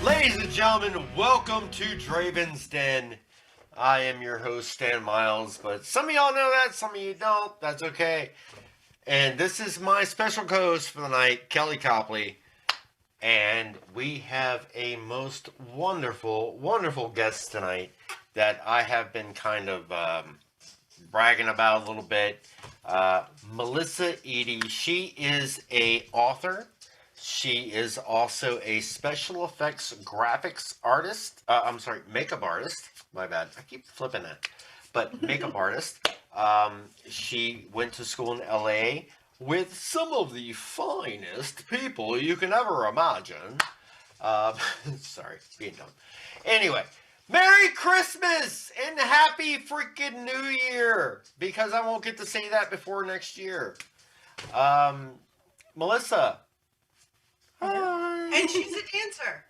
Ladies and gentlemen, welcome to Draven's Den. I am your host, Stan Miles, but some of y'all know that, some of you don't. That's okay. And this is my special co-host for the night, Kelly Copley. And we have a most wonderful, wonderful guest tonight that I have been kind of bragging about a little bit. Melissa Edie. She is a author. She is also a special effects graphics artist. Makeup artist. My bad. I keep flipping that. But makeup artist. She went to school in LA with some of the finest people you can ever imagine. Sorry, being dumb. Anyway, Merry Christmas and Happy freaking New Year! Because I won't get to say that before next year. Melissa. Hi. And she's a dancer.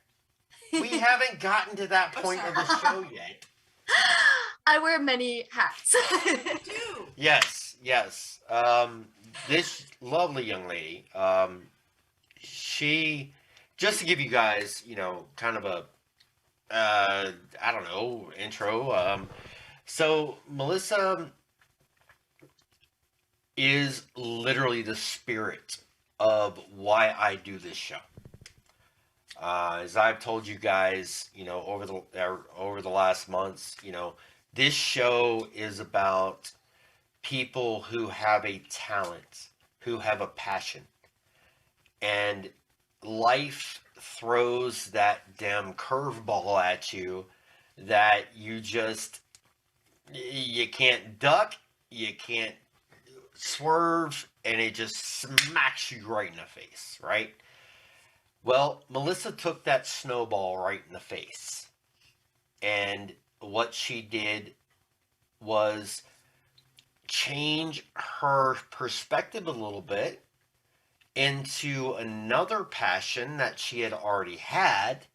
We haven't gotten to that point of the show yet. I wear many hats. You do. Yes. This lovely young lady, she, just to give you guys, kind of a, intro. So Melissa is literally the spirit of why I do this show. As I've told you guys, over the last months, this show is about people who have a talent, who have a passion, and life throws that damn curveball at you that you can't duck, you can't swerve, and it just smacks you right in the face, right? Well, Melissa took that snowball right in the face, and what she did was change her perspective a little bit into another passion that she had already had,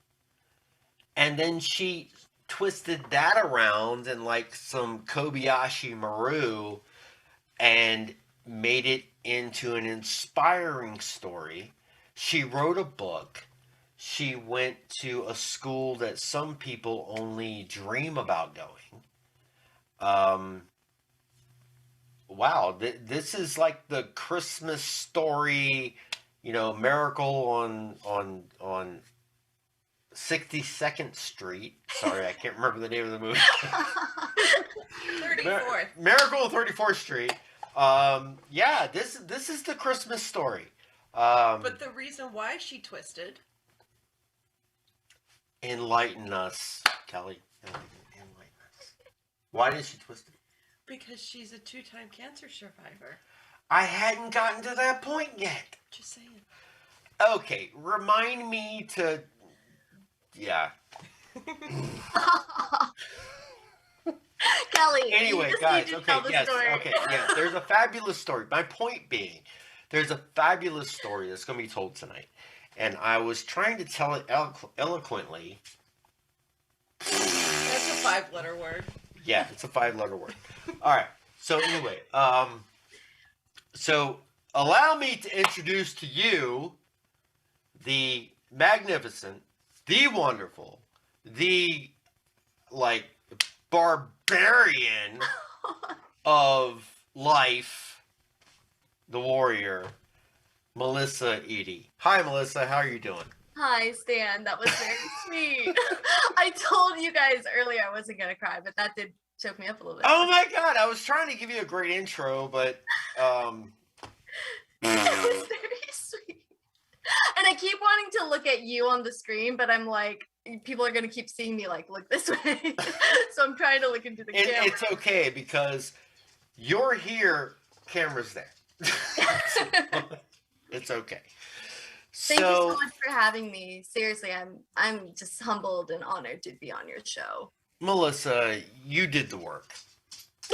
and then she twisted that around in like some Kobayashi Maru and made it into an inspiring story. She wrote a book. She went to a school that some people only dream about going. Wow, this is like the Christmas story, Miracle on 62nd Street. Sorry, I can't remember the name of the movie. 34th. Miracle on 34th Street. This is the Christmas story. But the reason why she twisted. Enlighten us, Kelly. Enlighten us. Why did she twist it? Because she's a 2-time cancer survivor. I hadn't gotten to that point yet. Just saying. Okay, remind me to... Yeah. Kelly. Anyway, guys, there's a fabulous story. My point being, there's a fabulous story that's going to be told tonight. And I was trying to tell it eloquently. That's a 5-letter word. Yeah, it's a 5-letter word. All right. So anyway, so allow me to introduce to you the magnificent, the wonderful, the barbarian of life, the warrior, Melissa Edie. Hi, Melissa. How are you doing? Hi, Stan. That was very sweet. I told you guys earlier I wasn't going to cry, but that did choke me up a little bit. Oh my God. I was trying to give you a great intro, but... That was very sweet. And I keep wanting to look at you on the screen, but I'm like, people are going to keep seeing me look this way. So I'm trying to look into the camera. It's okay because you're here, camera's there. It's okay. Thank you so much for having me. Seriously, I'm just humbled and honored to be on your show. Melissa, you did the work.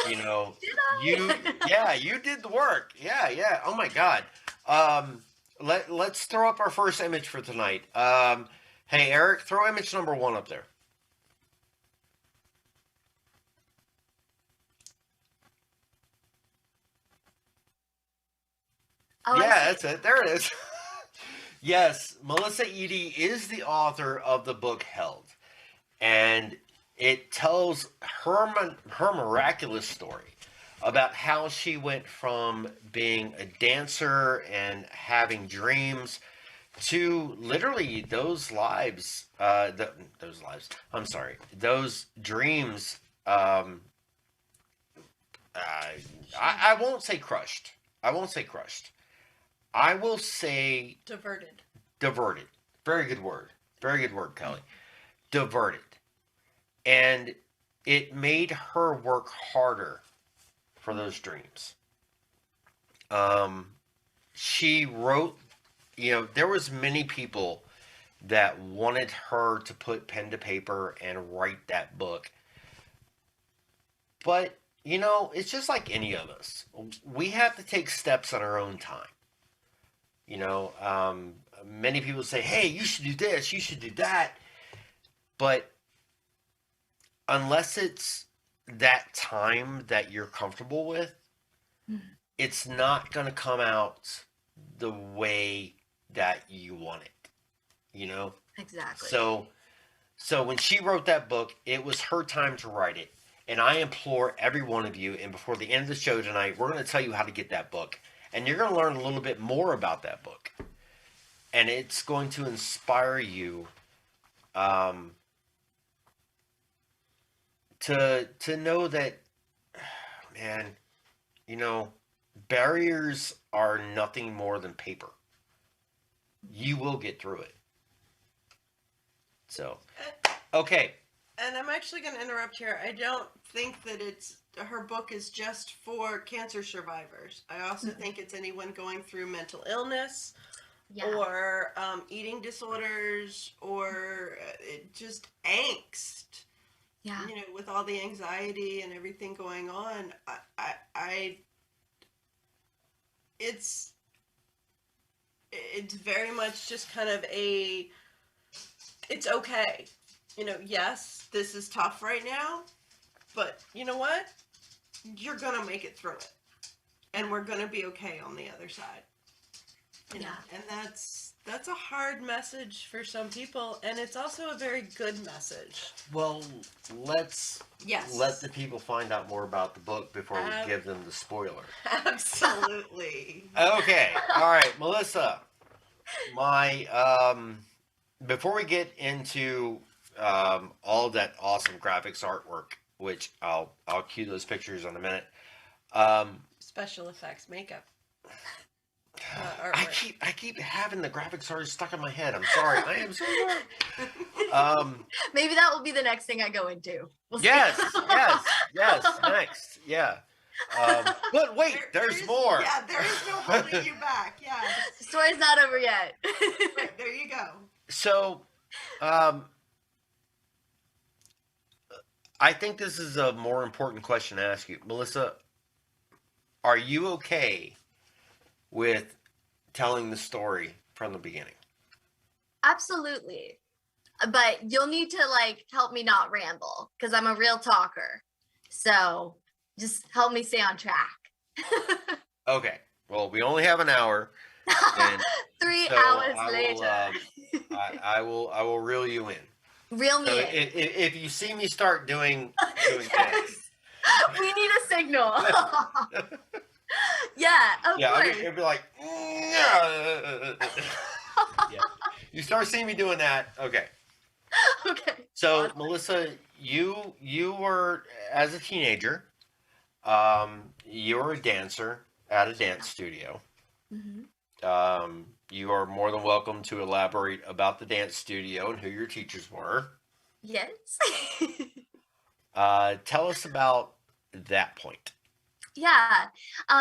Did I? You did the work. Yeah. Oh my God. Let's throw up our first image for tonight. Hey Eric, throw image number 1 up there. Oh, yeah, that's it. There it is. Yes, Melissa Eady is the author of the book Held, and it tells her miraculous story about how she went from being a dancer and having dreams to literally those lives, those lives. I'm sorry, those dreams. I won't say crushed. I won't say crushed. I will say Diverted. diverted. Very good word. Very good word, Kelly. Diverted. And it made her work harder for those dreams. She wrote, there was many people that wanted her to put pen to paper and write that book. But, it's just like any of us. We have to take steps on our own time. Many people say, hey, you should do this, you should do that. But unless it's that time that you're comfortable with, it's not going to come out the way that you want it, Exactly. So when she wrote that book, it was her time to write it. And I implore every one of you, and before the end of the show tonight, we're going to tell you how to get that book. And you're going to learn a little bit more about that book. And it's going to inspire you to know that, man, barriers are nothing more than paper. You will get through it. So, okay. And I'm actually going to interrupt here. I don't think that her book is just for cancer survivors. I also think it's anyone going through mental illness or eating disorders or just angst. Yeah. With all the anxiety and everything going on, it's very much just kind of it's okay. Yes, this is tough right now, but you know what? You're going to make it through it. And we're going to be okay on the other side. And that's a hard message for some people, and it's also a very good message. Well, let's let the people find out more about the book before we give them the spoiler. Absolutely. Okay. All right, Melissa. Before we get into all of that awesome graphics artwork, which I'll cue those pictures in a minute. Special effects, makeup. I keep having the graphics artist stuck in my head. I'm sorry. I am so sorry. Maybe that will be the next thing I go into. We'll yes. Next. Yeah. But wait, there's more. Yeah, there is no holding you back. Yeah. The story's not over yet. Right, there you go. So, I think this is a more important question to ask you. Melissa, are you okay with telling the story from the beginning? Absolutely. But you'll need to help me not ramble because I'm a real talker. So just help me stay on track. Okay. Well, we only have an hour. 3 hours later. I will reel you in. Reel me in. If you see me start doing yes. We need a signal. Yeah, of course. It'd be like, yeah. You start seeing me doing that, okay. Okay. So, Melissa, you were, as a teenager, you were a dancer at a dance studio. Mm-hmm. You are more than welcome to elaborate about the dance studio and who your teachers were. Yes. Tell us about that point. Yeah.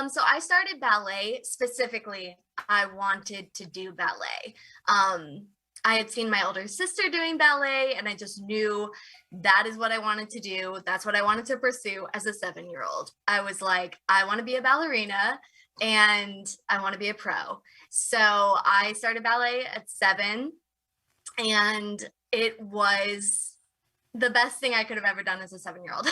So I started ballet. Specifically, I wanted to do ballet. I had seen my older sister doing ballet, and I just knew that is what I wanted to do. That's what I wanted to pursue as a 7-year-old. I was like, I want to be a ballerina and I want to be a pro. So I started ballet at 7, and it was the best thing I could have ever done as a 7-year-old.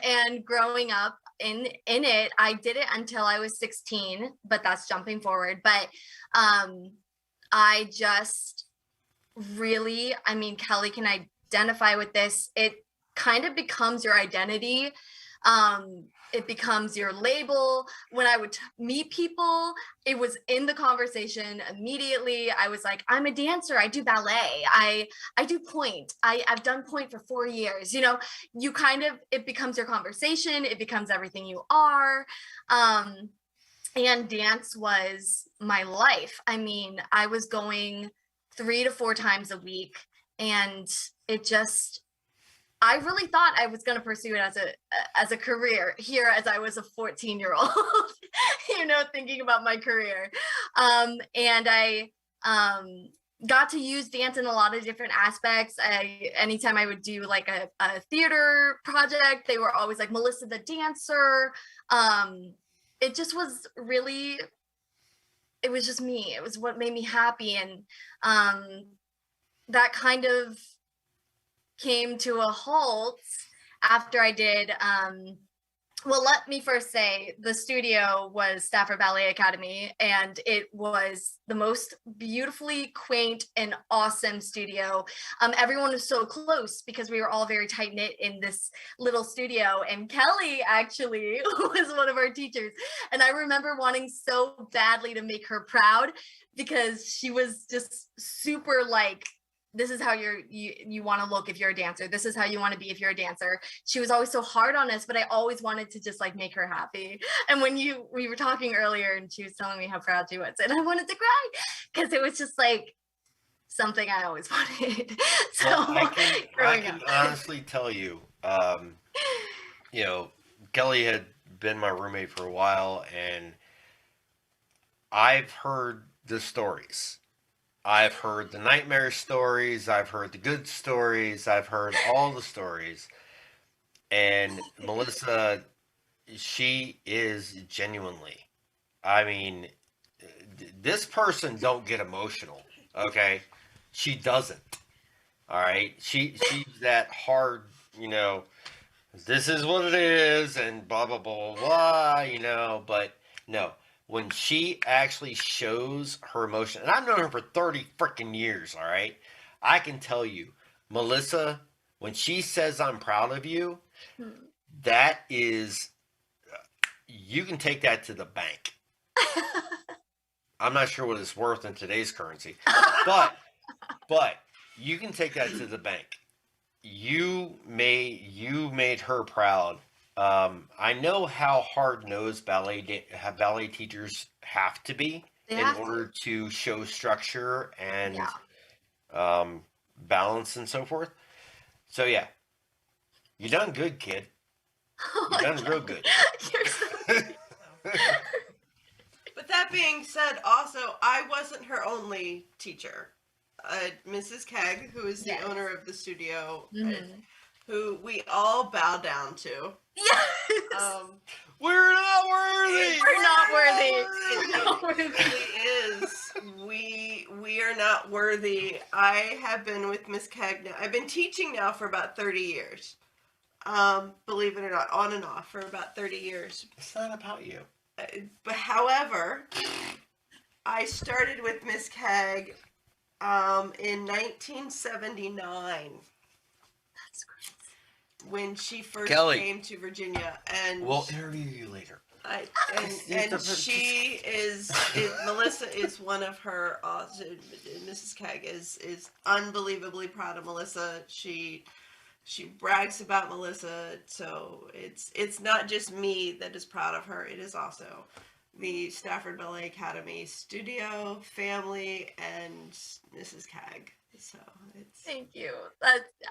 And growing up in it, I did it until I was 16, but that's jumping forward. But I just really, I mean, Kelly can identify with this. It kind of becomes your identity. It becomes your label. When I would meet people, it was in the conversation immediately. I was like, I'm a dancer. I do ballet. I do point. I've done point for 4 years. You know, you kind of, it becomes your conversation. It becomes everything you are. And dance was my life. I mean, I was going 3 to 4 times a week, and it just, I really thought I was going to pursue it as a career here as I was a 14-year-old, you know, thinking about my career. And I got to use dance in a lot of different aspects. Anytime I would do like a theater project, they were always like, Melissa the dancer. It just was really, it was just me. It was what made me happy. And that kind of came to a halt after I did, well, let me first say the studio was Stafford Ballet Academy, and it was the most beautifully quaint and awesome studio. Everyone was so close because we were all very tight knit in this little studio, and Kelly actually was one of our teachers. And I remember wanting so badly to make her proud because she was just super like, this is how you want to look if you're a dancer. This is how you want to be if you're a dancer. She was always so hard on us, but I always wanted to just like make her happy. And when we were talking earlier and she was telling me how proud she was, and I wanted to cry because it was just like something I always wanted. So Well, I can honestly tell you, you know, Kelly had been my roommate for a while, and I've heard the stories. I've heard the nightmare stories. I've heard the good stories. I've heard all the stories. And Melissa, she is genuinely, I mean, this person don't get emotional, okay? She doesn't. All right? She's that hard, you know, this is what it is and blah blah blah blah, you know, but no, when she actually shows her emotion, and I've known her for 30 freaking years, all right? I can tell you, Melissa, when she says I'm proud of you, that is, you can take that to the bank. I'm not sure what it's worth in today's currency, but you can take that to the bank. You made her proud. I know how hard-nosed ballet teachers have to be in order to show structure and balance and so forth. So yeah, you done good, kid. You done real good. But that being said, also, I wasn't her only teacher. Mrs. Keg, who is the owner of the studio, who we all bow down to. Yes. We're not worthy. We're not worthy. It really is. We are not worthy. I have been with Miss Keg now. I've been teaching now for about 30 years. Believe it or not, on and off for about 30 years. It's not about you. But however, I started with Miss Keg in 1979. That's crazy. When she first Kelly, came to Virginia, and we'll interview you later. Melissa is one of her. Mrs. Keg is unbelievably proud of Melissa. She brags about Melissa, so it's not just me that is proud of her. It is also the Stafford Ballet Academy studio, family, and Mrs. Keg. So it's Thank you.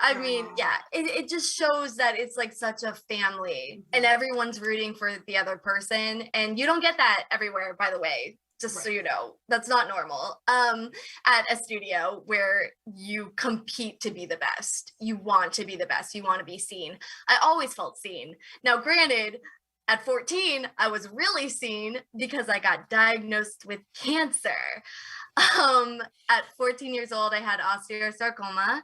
I mean, yeah, it just shows that it's like such a family and everyone's rooting for the other person. And you don't get that everywhere, by the way, just so you know. That's not normal. At a studio where you compete to be the best. You want to be the best. You want to be seen. I always felt seen. Now, granted, at 14, I was really seen because I got diagnosed with cancer. At 14 years old, I had osteosarcoma,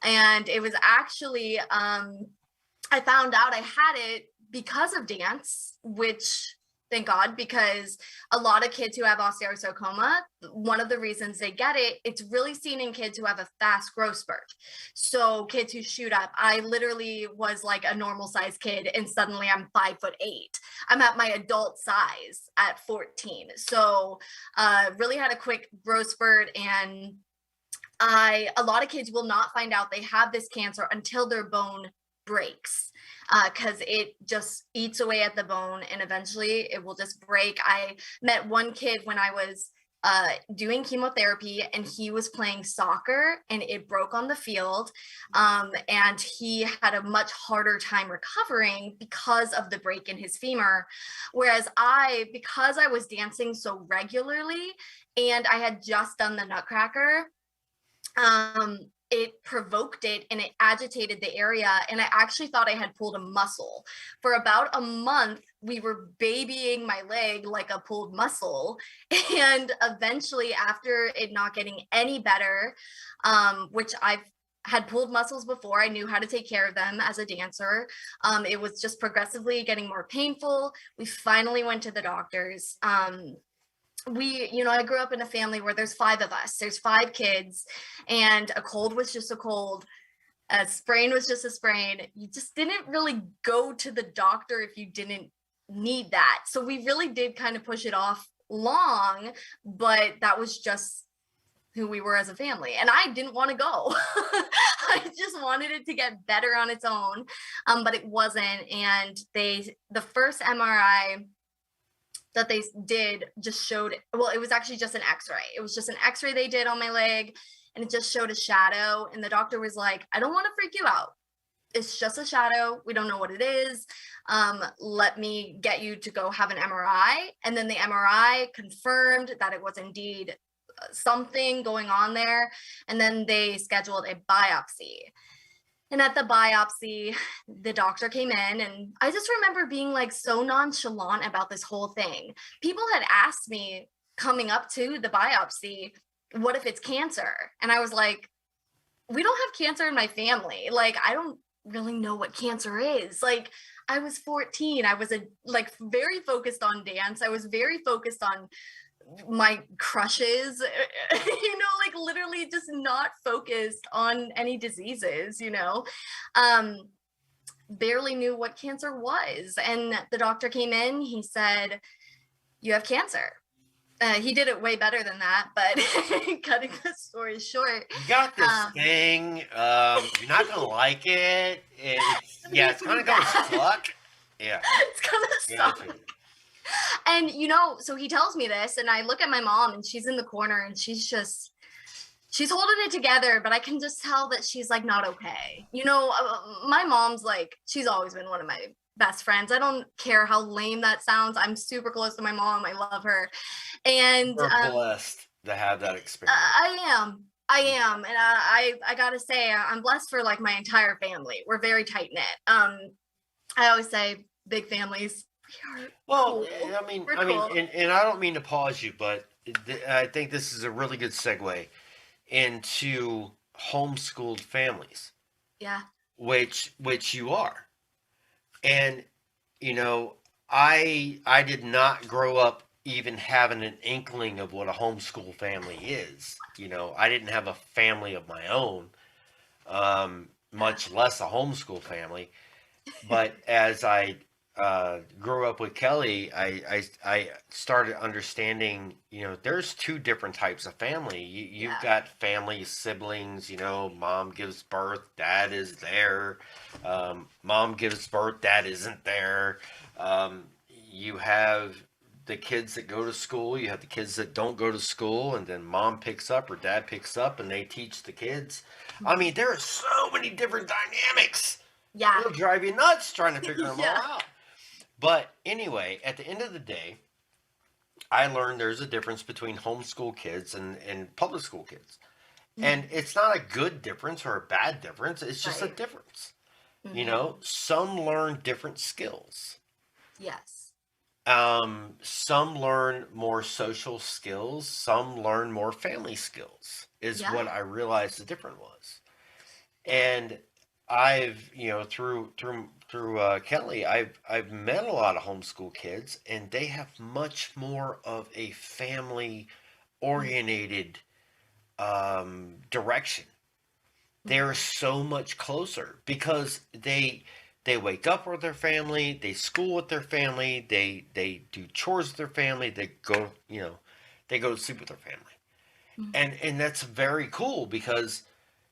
and it was actually, I found out I had it because of dance, which thank God, because a lot of kids who have osteosarcoma, one of the reasons they get it, it's really seen in kids who have a fast growth spurt. So kids who shoot up, I literally was like a normal sized kid and suddenly I'm 5'8". I'm at my adult size at 14. So really had a quick growth spurt, and a lot of kids will not find out they have this cancer until their bone breaks, because it just eats away at the bone and eventually it will just break. I met one kid when I was doing chemotherapy, and he was playing soccer and it broke on the field, and he had a much harder time recovering because of the break in his femur, whereas because I was dancing so regularly and I had just done the Nutcracker, it provoked it and it agitated the area, and I actually thought I had pulled a muscle. For about a month we were babying my leg like a pulled muscle, and eventually, after it not getting any better, which I've had pulled muscles before, I knew how to take care of them as a dancer, it was just progressively getting more painful. We finally went to the doctors. I grew up in a family where there's 5 of us. There's 5 kids, and a cold was just a cold. A sprain was just a sprain. You just didn't really go to the doctor if you didn't need that. So we really did kind of push it off long, but that was just who we were as a family. And I didn't want to go. I just wanted it to get better on its own, but it wasn't. And the first MRI that they did just showed, well, it was actually just an x-ray. It was just an x-ray they did on my leg, and it just showed a shadow. And the doctor was like, I don't want to freak you out. It's just a shadow. We don't know what it is. Let me get you to go have an MRI. And then the MRI confirmed that it was indeed something going on there. And then they scheduled a biopsy. And at the biopsy, the doctor came in, and I just remember being like so nonchalant about this whole thing. People had asked me coming up to the biopsy, what if it's cancer? And I was like, we don't have cancer in my family. Like, I don't really know what cancer is. Like, I was 14. I was very focused on dance. I was very focused on my crushes, like literally just not focused on any diseases, barely knew what cancer was. And the doctor came in, he said, you have cancer. He did it way better than that, but cutting the story short. You got this thing, you're not going to like it. It's kind of going to suck. Yeah. It's going to suck. And, so he tells me this, and I look at my mom, and she's in the corner, and she's holding it together, but I can just tell that she's like not okay. My mom's like, she's always been one of my best friends. I don't care how lame that sounds. I'm super close to my mom. I love her. And we're blessed to have that experience. I am. And I gotta say, I'm blessed for like my entire family. We're very tight knit. I always say big families. Well, cool. I mean, cool. and I don't mean to pause you, but I think this is a really good segue into homeschooled families. Yeah. Which you are. And, I did not grow up even having an inkling of what a homeschool family is. I didn't have a family of my own, much less a homeschool family. But as I grew up with Kelly, I started understanding, there's 2 different types of family. You've got family, siblings, mom gives birth, dad is there. Mom gives birth, dad isn't there. You have the kids that go to school, you have the kids that don't go to school, and then mom picks up or dad picks up and they teach the kids. I mean, there are so many different dynamics. Yeah. It'll drive you nuts trying to figure them Yeah. all out. But anyway, at the end of the day, I learned there's a difference between homeschool kids and public school kids. And it's not a good difference or a bad difference. It's just a difference. Some learn different skills. Yes. Some learn more social skills. Some learn more family skills is what I realized the difference was. And I've, through Kelly, I've met a lot of homeschool kids, and they have much more of a family orientated direction. They're so much closer because they wake up with their family, they school with their family, they do chores with their family, they go to sleep with their family. And that's very cool because,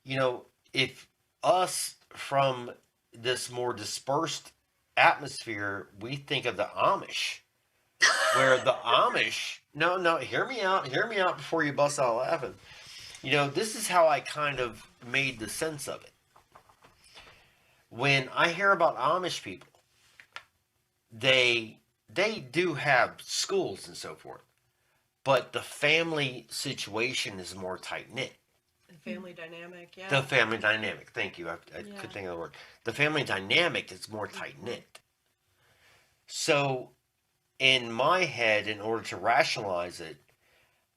if us from this more dispersed atmosphere, we think of the Amish, where the Amish, no, hear me out before you bust out laughing. This is how I kind of made the sense of it. When I hear about Amish people, they do have schools and so forth, but the family situation is more tight knit. The family dynamic, yeah. The family dynamic. Thank you. I Yeah. couldn't think of the word. The family dynamic is more tight knit. So, in my head, in order to rationalize it,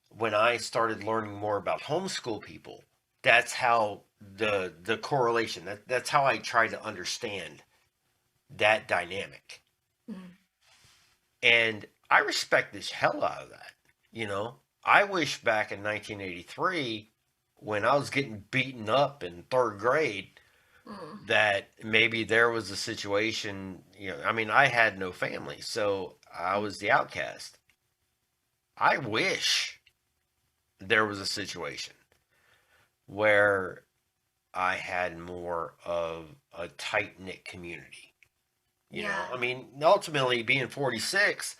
when I started learning more about homeschool people, that's how the correlation. That's how I tried to understand that dynamic. Mhm. And I respect this hell out of that. I wish back in 1983, when I was getting beaten up in third grade, Mm. that maybe there was a situation. I mean, I had no family, so I was the outcast. I wish there was a situation where I had more of a tight knit community. Yeah. I mean, ultimately, being 46,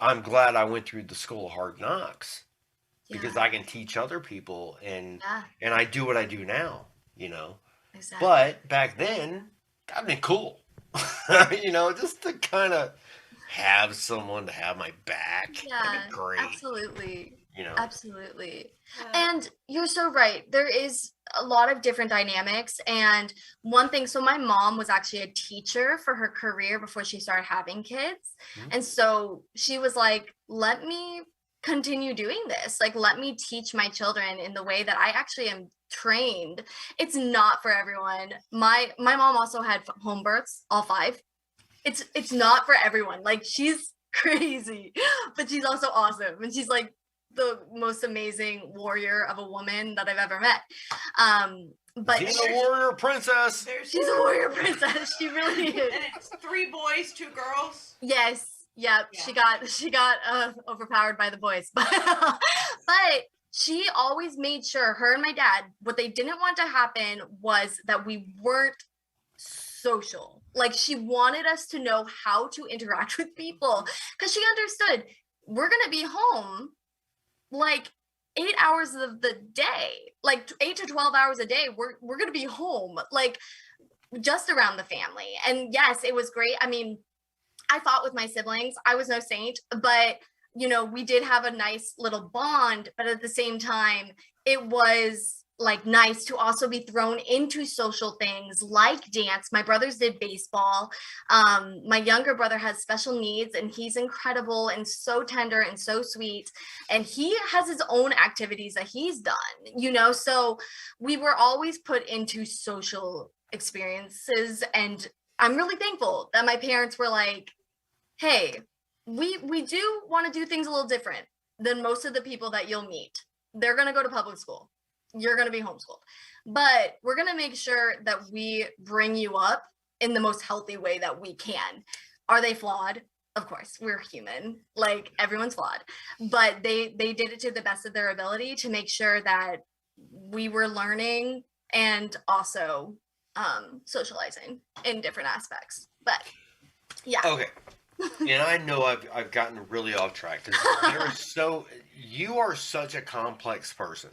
I'm glad I went through the school of hard knocks because Yeah. I can teach other people, and Yeah. I do what I do now. Exactly. But back then, that'd been cool. Just to kind of have someone to have my back. That'd Yeah, be great. absolutely. You know. Absolutely. Yeah. And you're so right. There is a lot of different dynamics. And one thing, so my mom was actually a teacher for her career before she started having kids. Mhm. And so she was like, let me continue doing this. Like, let me teach my children in the way that I actually am trained. It's not for everyone. My mom also had home births, all five. It's not for everyone. Like, she's crazy, but she's also awesome, and she's like the most amazing warrior of a woman that I've ever met. But Xena warrior princess. she's a warrior princess. She really is. And it's 3 boys, 2 girls. Yes. Yep. Yeah. She got overpowered by the boys, but she always made sure, her and my dad, what they didn't want to happen was that we weren't social. Like, she wanted us to know how to interact with people because she understood we're gonna be home like 8 hours of the day, like 8 to 12 hours a day. We're gonna be home, like, just around the family. And yes, it was great. I mean, I fought with my siblings. I was no saint, but we did have a nice little bond. But at the same time, it was like nice to also be thrown into social things like dance. My brothers did baseball. My younger brother has special needs, and he's incredible and so tender and so sweet. And he has his own activities that he's done, so we were always put into social experiences. And I'm really thankful that my parents were like, hey, we do want to do things a little different than most of the people that you'll meet. They're going to go to public school. You're going to be homeschooled. But we're going to make sure that we bring you up in the most healthy way that we can. Are they flawed? Of course, we're human. Like, everyone's flawed. But they did it to the best of their ability to make sure that we were learning and also socializing in different aspects. But yeah. Okay. And I know I've gotten really off track because you are such a complex person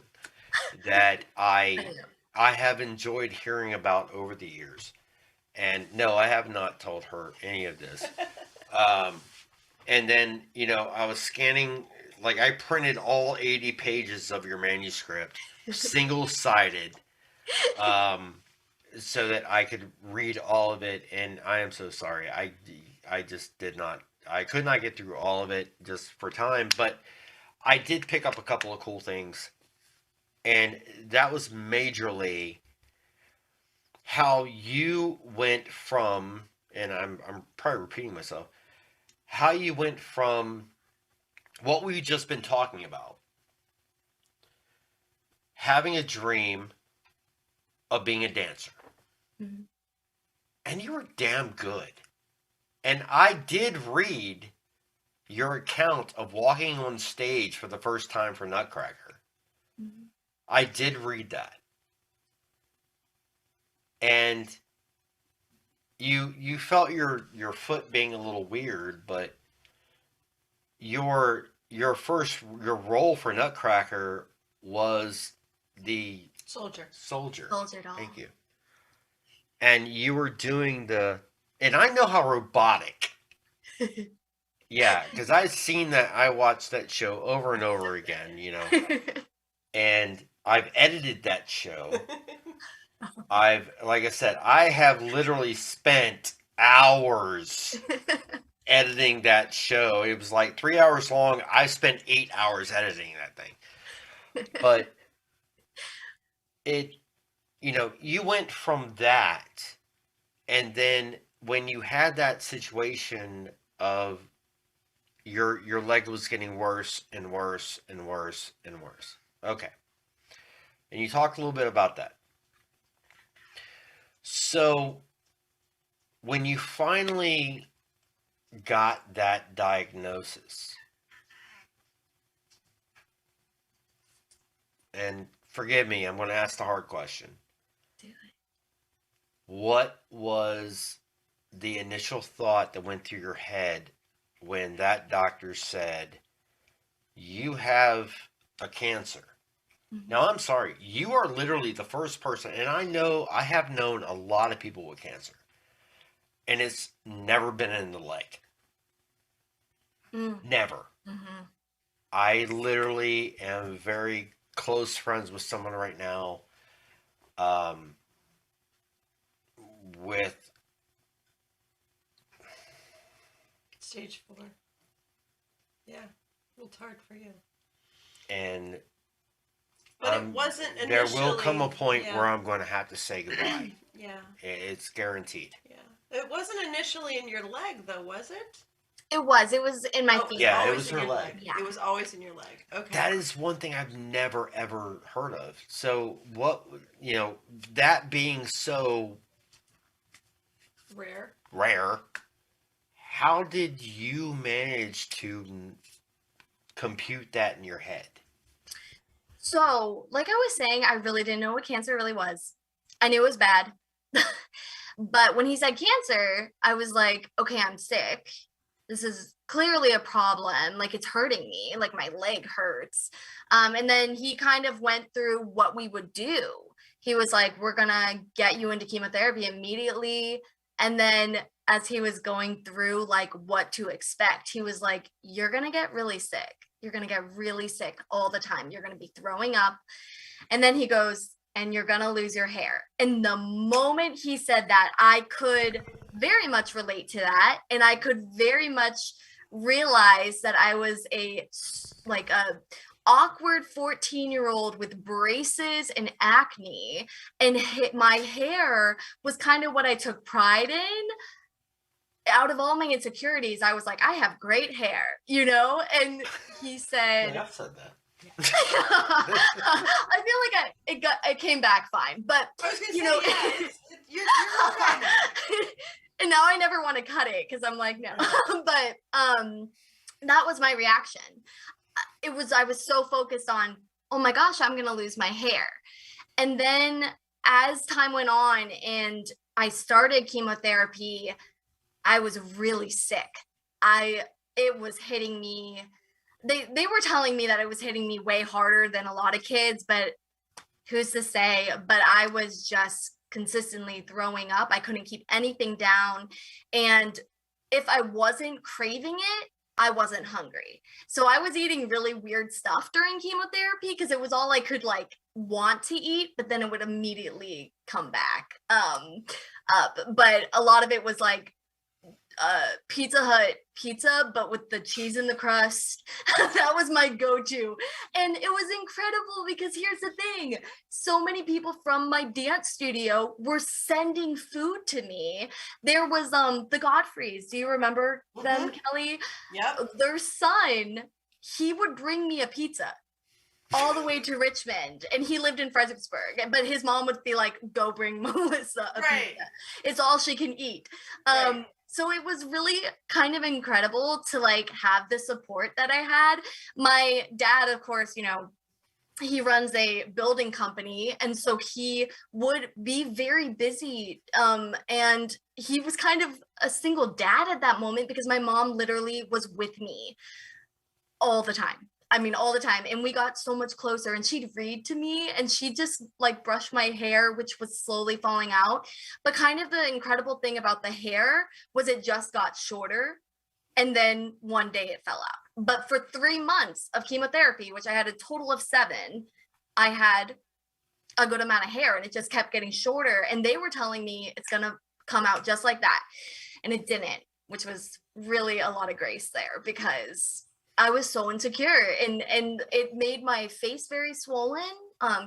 that I have enjoyed hearing about over the years. And no, I have not told her any of this. And then, I was scanning, like, I printed all 80 pages of your manuscript, single-sided, so that I could read all of it. And I am so sorry. I just did not, I could not get through all of it just for time, but I did pick up a couple of cool things. And that was majorly how you went from, and I'm probably repeating myself, how you went from what we've just been talking about, having a dream of being a dancer, Mhm. and you were damn good. And I did read your account of walking on stage for the first time for Nutcracker. Mhm. I did read that. And you felt your foot being a little weird, but your role for Nutcracker was the Soldier. soldier. Soldier doll. Thank you. And you were doing and I know how robotic. Yeah, because I've seen that. I watched that show over and over again, and I've edited that show. Like I said, I have literally spent hours editing that show. It was like 3 hours long. I spent 8 hours editing that thing. But you went from that, and then when you had that situation of your leg was getting worse and worse and worse and worse. Okay. And you talked a little bit about that. So when you finally got that diagnosis, and forgive me, I'm going to ask the hard question. Do it. What was the initial thought that went through your head when that doctor said, you have a cancer? Mhm. Now, I'm sorry. You are literally the first person, and I have known a lot of people with cancer, and it's never been in the leg. Mm. Never. Mm-hmm. I literally am very close friends with someone right now with Stage 4. Yeah. It's hard for you. and But it wasn't initially. there will come a point yeah. where I'm going to have to say goodbye. Yeah. It's guaranteed. Yeah. It wasn't initially in your leg, though, was it? It was in my feet. Yeah, it always was in her your leg. Yeah. It was always in your leg. Okay. That is one thing I've never ever heard of. So what, that being so rare, how did you manage to compute that in your head? So, like I was saying, I really didn't know what cancer really was. I knew it was bad. But when he said cancer, I was like, okay, I'm sick. This is clearly a problem. Like, it's hurting me. Like, my leg hurts. And then he kind of went through what we would do. He was like, we're going to get you into chemotherapy immediately. And then as he was going through, like, what to expect, he was like, you're going to get really sick. You're going to get really sick all the time. You're going to be throwing up. And then he goes, and you're going to lose your hair. And the moment he said that, I could very much relate to that. And I could very much realize that I was a awkward 14-year-old with braces and acne. And my hair was kind of what I took pride in. Out of all my insecurities, I was like, I have great hair, And he said, Yeah, I've said that. I feel like it came back fine, but I was gonna say, you're okay. And now I never want to cut it because I'm like, no. But that was my reaction. I was so focused on, oh my gosh, I'm gonna lose my hair. And then as time went on and I started chemotherapy, I was really sick. It was hitting me. They were telling me that it was hitting me way harder than a lot of kids, but who's to say? But I was just consistently throwing up. I couldn't keep anything down. And if I wasn't craving it, I wasn't hungry. So I was eating really weird stuff during chemotherapy because it was all I could want to eat, but then it would immediately come back up. But a lot of it was Pizza Hut pizza, but with the cheese in the crust. That was my go-to. And it was incredible because here's the thing. So many people from my dance studio were sending food to me. There was the Godfreys. Do you remember them, Kelly? Yep. Their son, he would bring me a pizza all the way to Richmond, and he lived in Fredericksburg, but his mom would be like, go bring Melissa a pizza. It's all she can eat. So it was really kind of incredible to like have the support that I had. My dad, of course, you know, he runs a building company, and so he would be very busy, and he was kind of a single dad at that moment because my mom literally was with me all the time. I mean, all the time. And we got so much closer, and she'd read to me, and she'd just like brush my hair, which was slowly falling out. But kind of the incredible thing about the hair was it just got shorter, and then one day it fell out. But for 3 months of chemotherapy, which I had a total of 7, I had a good amount of hair, and it just kept getting shorter. And they were telling me it's gonna come out just like that. And it didn't, which was really a lot of grace there because I was so insecure, and it made my face very swollen.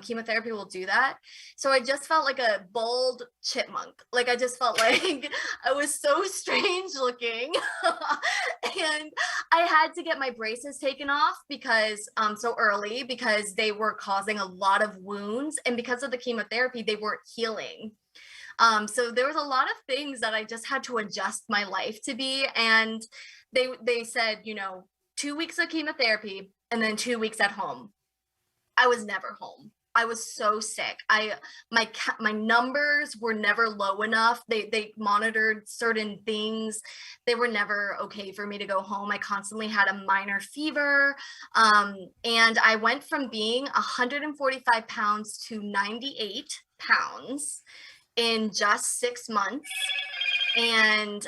Chemotherapy will do that. So I just felt like a bald chipmunk. Like I just felt like I was so strange looking. And I had to get my braces taken off because so early because they were causing a lot of wounds, and because of the chemotherapy, they weren't healing. So there was a lot of things that I just had to adjust my life to be. And they said, you know, 2 weeks of chemotherapy and then 2 weeks at home. I was never home. I was so sick. My numbers were never low enough. They monitored certain things. They were never okay for me to go home. I constantly had a minor fever. And I went from being 145 pounds to 98 pounds in just 6 months. And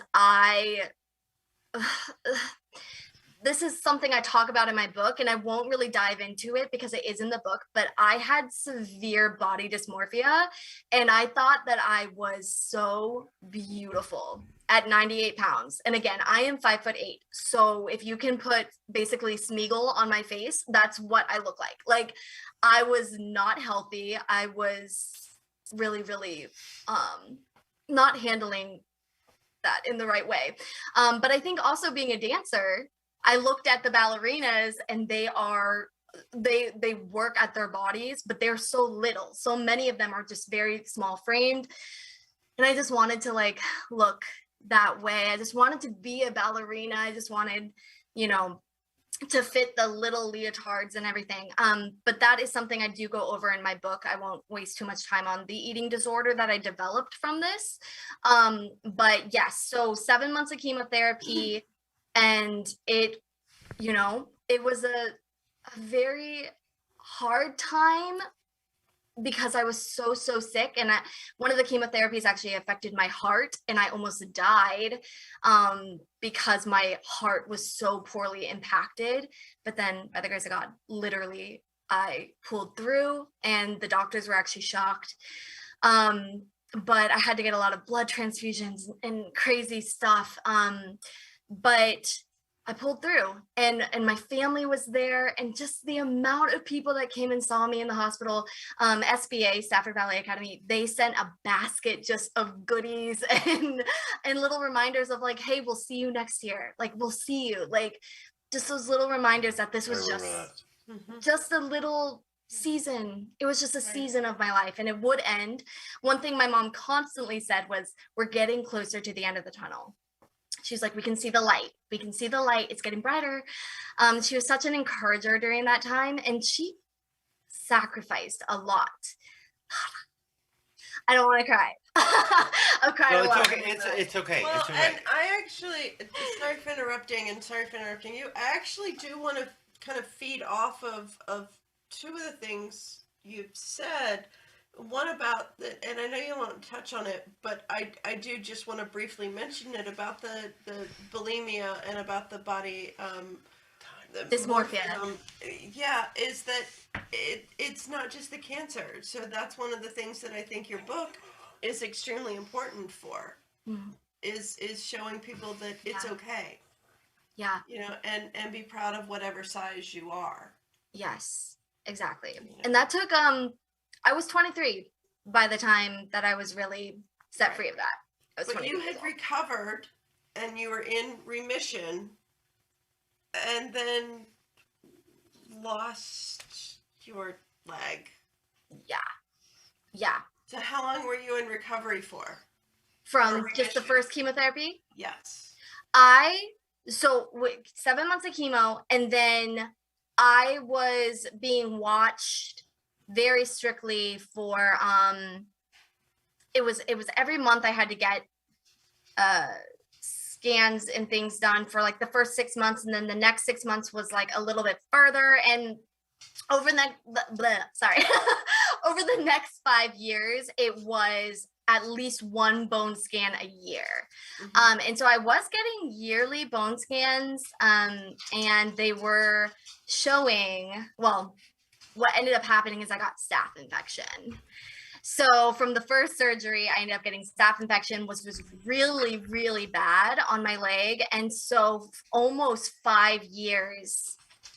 this is something I talk about in my book, and I won't really dive into it because it is in the book, but I had severe body dysmorphia, and I thought that I was so beautiful at 98 pounds. And again, I am 5'8". So if you can put basically Smeagol on my face, that's what I look like. Like I was not healthy. I was really, really not handling that in the right way. But I think also being a dancer, I looked at the ballerinas, and they work at their bodies, but they're so little. So many of them are just very small framed. And I just wanted to like look that way. I just wanted to be a ballerina. I just wanted, you know, to fit the little leotards and everything. But that is something I do go over in my book. I won't waste too much time on the eating disorder that I developed from this. But yes, so 7 months of chemotherapy, and it, you know, it was a very hard time because I was so sick, and one of the chemotherapies actually affected my heart, and I almost died because my heart was so poorly impacted. But then by the grace of God, literally I pulled through, and the doctors were actually shocked. But I had to get a lot of blood transfusions and crazy stuff. But I pulled through, and my family was there, and just the amount of people that came and saw me in the hospital. SBA, Stafford Ballet Academy, they sent a basket just of goodies and little reminders of like, hey, we'll see you next year. Like, we'll see you. Like, just those little reminders that this was just a little season. It was just a season of my life, and it would end. One thing my mom constantly said was, we're getting closer to the end of the tunnel. She's like, we can see the light. We can see the light. It's getting brighter. She was such an encourager during that time, and she sacrificed a lot. I don't want to cry. I've cried a lot. Okay. It's okay. Well, it's okay. and I actually, sorry for interrupting you. I actually do want to kind of feed off of two of the things you've said. One about the, and I know you won't touch on it, but I do just want to briefly mention it about the bulimia and about the body dysmorphia. Yeah, is that it's not just the cancer. So that's one of the things that I think your book is extremely important for. is showing people that it's Yeah. okay, Yeah. and be proud of whatever size you are. Yes, exactly. You know? And that took I was 23 by the time that I was really set free of that. I was But 23 you years had old. recovered and you were in remission, and then lost your leg. Yeah. Yeah. So how long were you in recovery for? From Or just the remission? first chemotherapy, Yes. 7 months of chemo, and then I was being watched very strictly for it was every month I had to get scans and things done for like the first 6 months, and then the next 6 months was like a little bit further, and over over the next 5 years it was at least one bone scan a year. And so I was getting yearly bone scans, and they were showing, well, what ended up happening is I got staph infection. So from the first surgery, I ended up getting staph infection, which was really, really bad on my leg. And so almost 5 years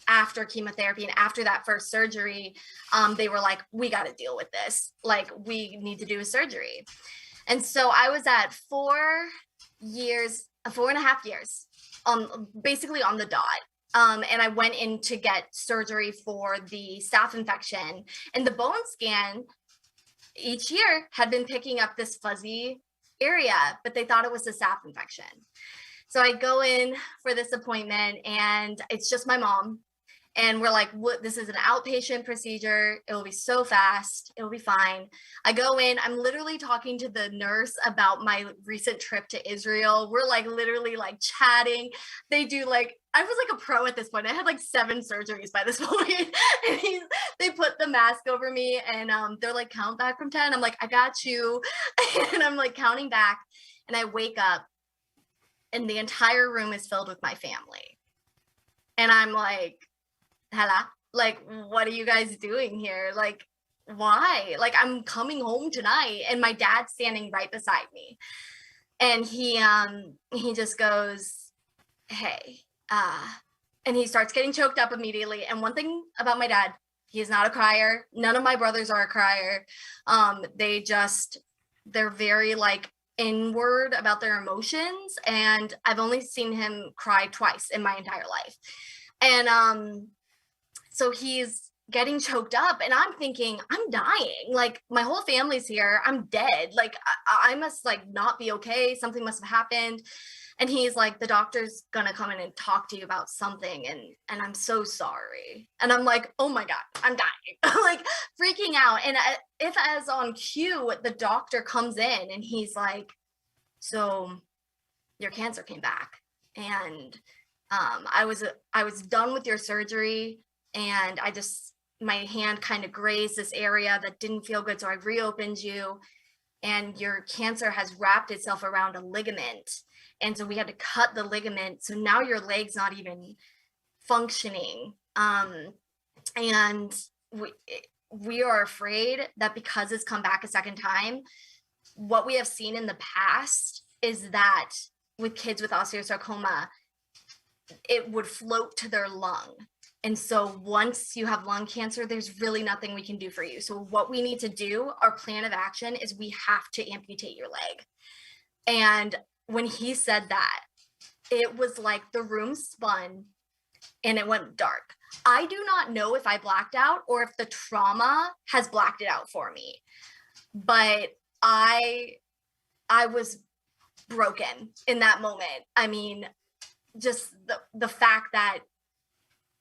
after chemotherapy and after that first surgery, they were like, we got to deal with this. Like, we need to do a surgery. And so I was at 4.5 years, basically on the dot. And I went in to get surgery for the staph infection, and the bone scan each year had been picking up this fuzzy area, but they thought it was a staph infection. So I go in for this appointment, and it's just my mom. And we're like, what? This is an outpatient procedure. It will be so fast. It will be fine. I go in. I'm literally talking to the nurse about my recent trip to Israel. We're like literally like chatting. They do like, I was like a pro at this point. I had like 7 surgeries by this point. And they put the mask over me, and they're like, count back from 10. I'm like, I got you. And I'm like counting back, and I wake up, and the entire room is filled with my family. And I'm like, hello, like, what are you guys doing here? Like, why? Like, I'm coming home tonight, and my dad's standing right beside me, and he just goes, hey, and he starts getting choked up immediately. And one thing about my dad, he is not a crier. None of my brothers are a crier. They're very like inward about their emotions, and I've only seen him cry twice in my entire life. And so he's getting choked up, and I'm thinking, I'm dying. Like, my whole family's here. I'm dead. Like, I must like not be okay. Something must have happened. And he's like, the doctor's gonna come in and talk to you about something, and I'm so sorry. And I'm like, oh my God, I'm dying. Like, freaking out. And if as on cue, the doctor comes in and he's like, so your cancer came back, and I was done with your surgery, and my hand kind of grazed this area that didn't feel good, so I reopened you, and your cancer has wrapped itself around a ligament, and so we had to cut the ligament, so now your leg's not even functioning. And we are afraid that because it's come back a second time, what we have seen in the past is that with kids with osteosarcoma, it would float to their lung. And so once you have lung cancer, there's really nothing we can do for you. So what we need to do, our plan of action, is we have to amputate your leg. And when he said that, it was like the room spun and it went dark. I do not know if I blacked out or if the trauma has blacked it out for me, but I was broken in that moment. I mean, just the fact that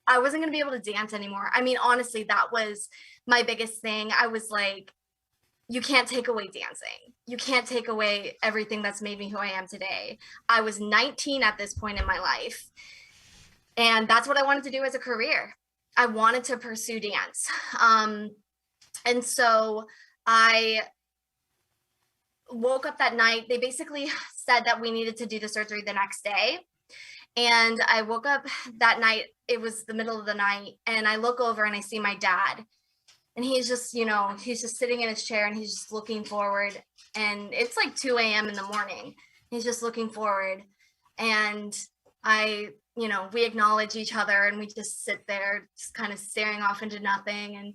I wasn't going to be able to dance anymore. I mean, honestly, that was my biggest thing. I was like, you can't take away dancing. You can't take away everything that's made me who I am today. I was 19 at this point in my life, and that's what I wanted to do as a career. I wanted to pursue dance. And so I woke up that night. They basically said that we needed to do the surgery the next day. And I woke up that night, it was the middle of the night, and I look over and I see my dad, and he's just, he's just sitting in his chair, and he's just looking forward, and it's like 2 a.m. in the morning, He's just looking forward. And we acknowledge each other and we just sit there just kind of staring off into nothing.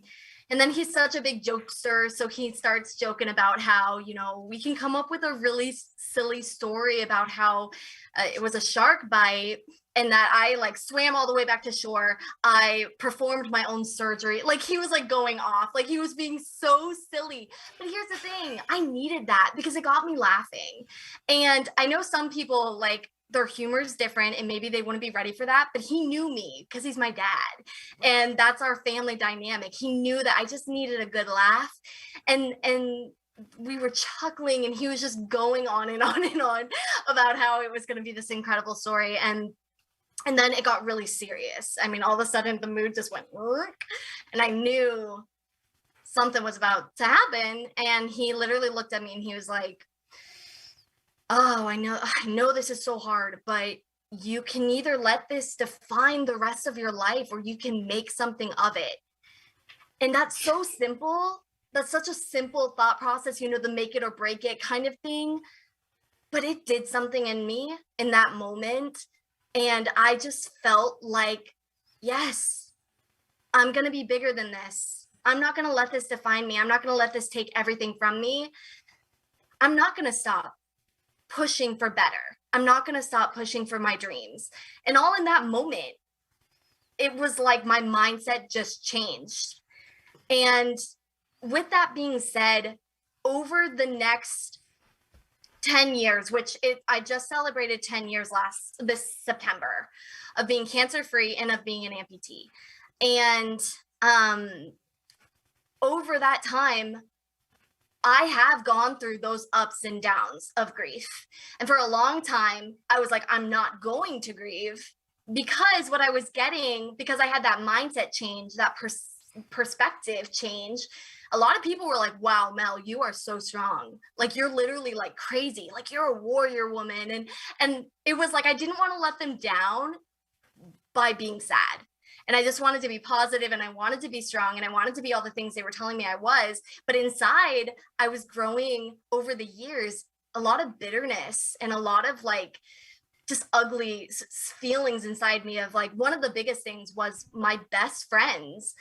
And then he's such a big jokester. So he starts joking about how, we can come up with a really silly story about how it was a shark bite and that I like swam all the way back to shore. I performed my own surgery. Like he was like going off, like he was being so silly. But here's the thing, I needed that because it got me laughing. And I know some people like their humor is different and maybe they wouldn't be ready for that, but he knew me because he's my dad. And that's our family dynamic. He knew that I just needed a good laugh. And we were chuckling and he was just going on and on and on about how it was going to be this incredible story. And then it got really serious. I mean, all of a sudden the mood just went, and I knew something was about to happen. And he literally looked at me and he was like, oh, I know this is so hard, but you can either let this define the rest of your life or you can make something of it. And that's so simple. That's such a simple thought process, the make it or break it kind of thing. But it did something in me in that moment. And I just felt like, yes, I'm going to be bigger than this. I'm not going to let this define me. I'm not going to let this take everything from me. I'm not going to stop pushing for better. I'm not going to stop pushing for my dreams. And all in that moment, it was like my mindset just changed. And with that being said, over the next 10 years, I just celebrated 10 years this September of being cancer-free and of being an amputee. And over that time, I have gone through those ups and downs of grief. And for a long time, I was like, I'm not going to grieve because what I was getting, because I had that mindset change, that perspective change, a lot of people were like, wow, Mel, you are so strong. Like, you're literally like crazy. Like, you're a warrior woman. And it was like, I didn't want to let them down by being sad. And I just wanted to be positive and I wanted to be strong and I wanted to be all the things they were telling me I was. But inside, I was growing over the years, a lot of bitterness and a lot of like just ugly feelings inside me of like, one of the biggest things was my best friends.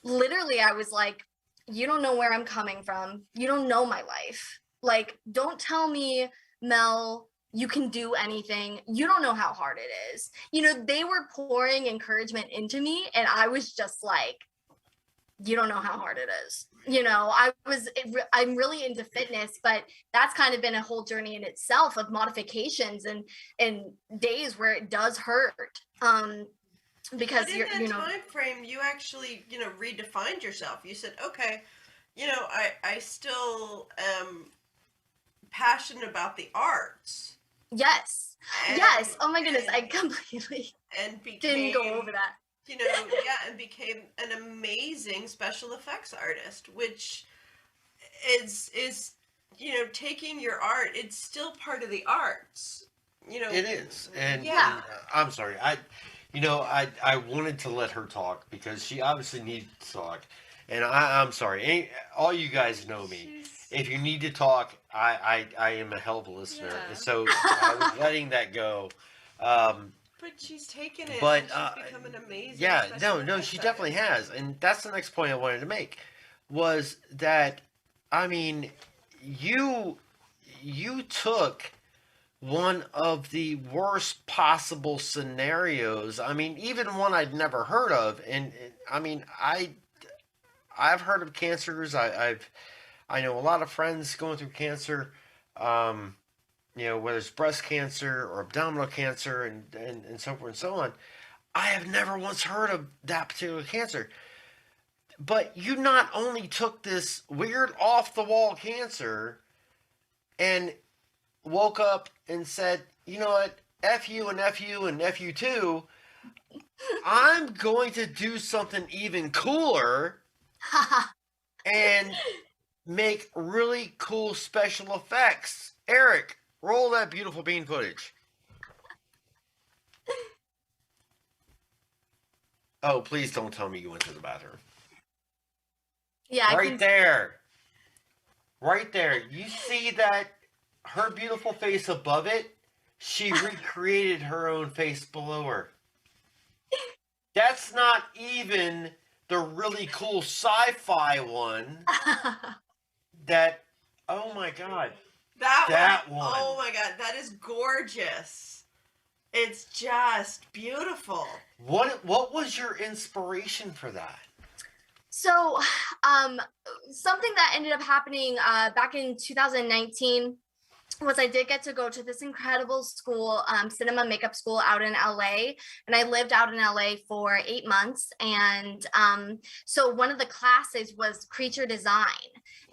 Literally, I was like, you don't know where I'm coming from. You don't know my life. Like, don't tell me, Mel, you can do anything. You don't know how hard it is. They were pouring encouragement into me and I was just like, you don't know how hard it is. I'm really into fitness, but that's kind of been a whole journey in itself of modifications and days where it does hurt. Because but in that time frame, you actually, redefined yourself. You said, okay, I still am passionate about the arts. Yes. Yes. Oh my goodness. I completely didn't go over that. And became an amazing special effects artist, which is taking your art. It's still part of the arts. It is. And, yeah. and I'm sorry. I wanted to let her talk because she obviously needed to talk. And I'm sorry. All you guys know me. If you need to talk, I am a hell of a listener. Yeah. So I was letting that go. But she's taken it. But and she's become an amazing. Yeah, no, she definitely has. And that's the next point I wanted to make was that, I mean, you took one of the worst possible scenarios. I mean, even one I'd never heard of. And I mean, I've heard of cancers. I know a lot of friends going through cancer, whether it's breast cancer or abdominal cancer and so forth and so on. I have never once heard of that particular cancer. But you not only took this weird off-the-wall cancer and woke up and said, you know what, F you and F you and F you too, I'm going to do something even cooler and make really cool special effects. Eric, roll that beautiful bean footage. Oh, please don't tell me you went to the bathroom. Yeah, right there. Right there. You see that her beautiful face above it, she recreated her own face below her. That's not even the really cool sci-fi one that, oh my God. That one. Oh my God, that is gorgeous. It's just beautiful. What was your inspiration for that? So, something that ended up happening back in 2019 was I did get to go to this incredible school, cinema makeup school out in LA. And I lived out in LA for 8 months. And so one of the classes was creature design.